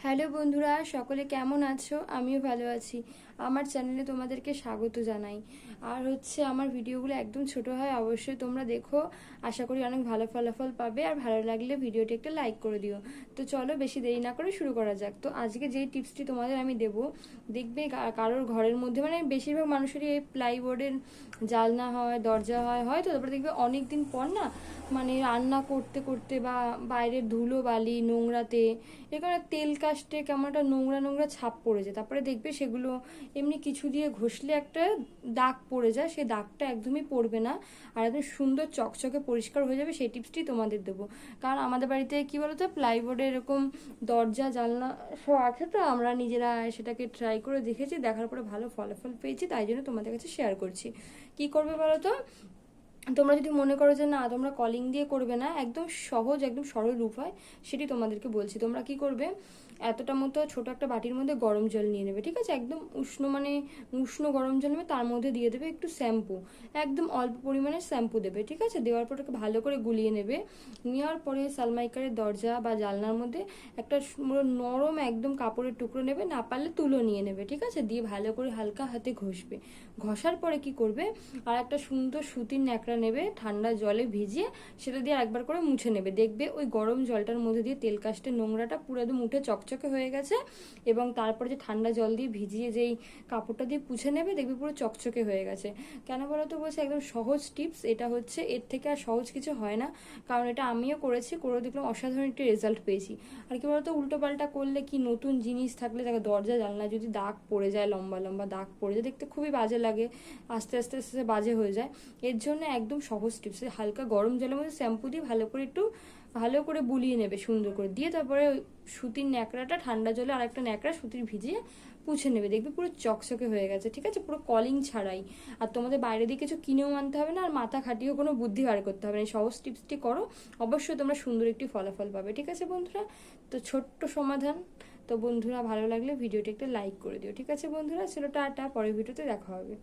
Hello বন্ধুরা, সকলে কেমন আছো? আমিও ভালো আছি। আমার চ্যানেলে তোমাদেরকে স্বাগত জানাই। আর আমার ভিডিওগুলো একদম ছোট হয়, অবশ্যই তোমরা দেখো। আশা করি অনেক ভালো ফলাফল পাবে। আর ভালো লাগলে ভিডিওটি একটা লাইক করে দিও। তো চলো বেশি দেরি না করে শুরু করা যাক। তো আজকে যেই টিপসটি তোমাদের আমি দেবো, দেখবে কারোর ঘরের মধ্যে বেশিরভাগ মানুষেরই এই প্লাইবোর্ডের জানলা হয়, দরজা হয় তো তারপরে দেখবে অনেক দিন পর না রান্না করতে করতে বা বাইরের ধুলো বালি নোংরাতে এখানে তেল কাস্টে কেমন একটা নোংরা নোংরা ছাপ পড়ে যায়। তারপরে দেখবে সেগুলো এমনি কিছু দিয়ে ঘষলে একটা দাগ পড়ে যায়, সেই দাগটা একদমই পড়বে না, আর একদম সুন্দর চকচকে পরিষ্কার হয়ে যাবে। সেই টিপসটি তোমাদের দেবো। কারণ আমাদের বাড়িতে কি বলতো, প্লাইবোর্ডে এরকম দরজা জানলা সব আছে, তো আমরা নিজেরা সেটাকে ট্রাই করে দেখেছি, দেখার পরে ভালো ফলাফল পেয়েছি, তাই জন্য তোমাদের কাছে শেয়ার করছি। কি করবে বলো তো, তোমরা যদি মনে করো যে না তোমরা কলিং দিয়ে করবে না, একদম সহজ একদম সরল উপায় সেটি তোমাদেরকে বলছি। তোমরা কি করবে, এতটা মতো ছোট একটা বাটির মধ্যে গরম জল নিয়ে নেবে, ঠিক আছে? একদম উষ্ণ উষ্ণ গরম জল নেবে, তার মধ্যে দিয়ে দেবে একটু শ্যাম্পু, একদম অল্প পরিমাণে শ্যাম্পু দেবে, ঠিক আছে? দেওয়ার পর ওটাকে ভালো করে গুলিয়ে নেবে। নেওয়ার পরে সালমাইকারের দরজা বা জানলার মধ্যে একটা নরম একদম কাপড়ের টুকরো নেবে, না পারলে তুলো নিয়ে নেবে, ঠিক আছে? দিয়ে ভালো করে হালকা হাতে ঘষবে। ঘষার পরে কি করবে, আর একটা সুন্দর সুতির ন্যাকড়া নেবে, ঠান্ডা জলে ভিজিয়ে সেটা দিয়ে একবার করে মুছে নেবে। দেখবে ওই গরম জলটার মধ্যে দিয়ে তেল কাস্টের নোংরাটা পুরো একদম উঠে চকচকে হয়ে গেছে। এবং তারপরে যে ঠান্ডা জল দিয়ে ভিজিয়ে যেই কাপড়টা দিয়ে পুছে নেবে, দেখবে পুরো চকচকে হয়ে গেছে। কেন বলো তো বলছে, একদম সহজ টিপস এটা, এর থেকে আর সহজ কিছু হয় না। কারণ এটা আমিও করেছি, করে দেখলাম অসাধারণ একটি রেজাল্ট পেয়েছি। আর কি বলতো, উল্টো পাল্টা করলে কি, নতুন জিনিস থাকলে দেখো দরজা জানলা যদি দাগ পড়ে যায়, লম্বা লম্বা দাগ পড়ে যায়, দেখতে খুবই বাজে লাগে, আস্তে আস্তে আস্তে বাজে হয়ে যায়। এর জন্য একদম সহজ টিপস, হালকা গরম জলের মধ্যে শ্যাম্পু দিয়ে ভালো করে বুলিয়ে নেবে সুন্দর করে, দিয়ে তারপরে ওই সুতির ন্যাকড়াটা ঠান্ডা জলে আর একটা ন্যাকড়া সুতির ভিজিয়ে পুছে নেবে, দেখবে পুরো চকচকে হয়ে গেছে, ঠিক আছে? পুরো কলিং ছাড়াই। আর তোমাদের বাইরে দিয়ে কিছু কিনেও আনতে হবে না, আর মাথা খাটিয়েও কোনো বুদ্ধি বার করতে হবে না। এই সহজ টিপসটি করো, অবশ্যই তোমরা সুন্দর একটি ফলাফল পাবে, ঠিক আছে বন্ধুরা? তো ছোট্ট সমাধান। তো বন্ধুরা, ভালো লাগলে ভিডিওটি একটা লাইক করে দিও, ঠিক আছে বন্ধুরা? চলো টাটা, পরের ভিডিওতে দেখা হবে।